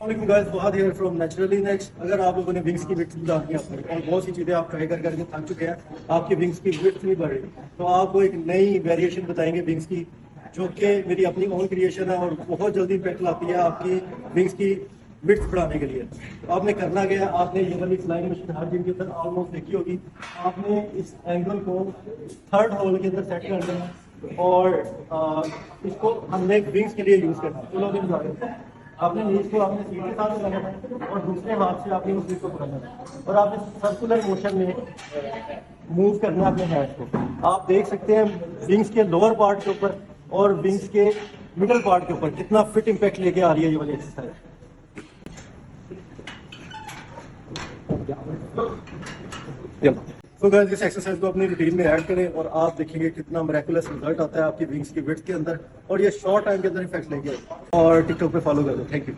Guys, बहुत here from naturally next. अगर आप लोगों ने विंग्स की विड्थ बढ़ानी है अपनी और बहुत सी चीज़ें आप ट्राई कर करके थक चुके हैं, आपकी विंग्स की विड्थ नहीं बढ़ रही, तो आपको एक नई वेरिएशन बताएंगे विंग्स की, जो कि मेरी अपनी ओन क्रिएशन है और बहुत जल्दी इम्पैक्ट लाती है आपकी विंग्स की विड्थ बढ़ाने के लिए। तो आपने करना क्या है, आपने ये वाली फ्लाइंग मशीन हर जिम के अंदर ऑलमोस्ट देखी होगी। आपने इस एंगल को थर्ड होल के अंदर सेट कर देना और इसको हमने विंग्स के लिए यूज़ करना है। चलो अभी बता देते हैं। आपने नीज को आपने सीट के साथ लगाना है और दूसरे हाथ से आपने उस चीज को पकड़ना है और आपने सर्कुलर मोशन में मूव करना है अपने हैंड को। आप देख सकते हैं विंग्स के लोअर पार्ट के ऊपर और विंग्स के मिडल पार्ट के ऊपर कितना फिट इम्पैक्ट लेके आ रही है ये वाली एक्सरसाइज। तो गाइस, इस एक्सरसाइज को अपनी रूटीन में ऐड करें और आप देखेंगे कितना मिरेकुलस रिजल्ट आता है आपकी विंग्स की विड्थ के अंदर और ये शॉर्ट टाइम के अंदर इफेक्ट लेके और टिकटॉक पे फॉलो कर दो। Thank you.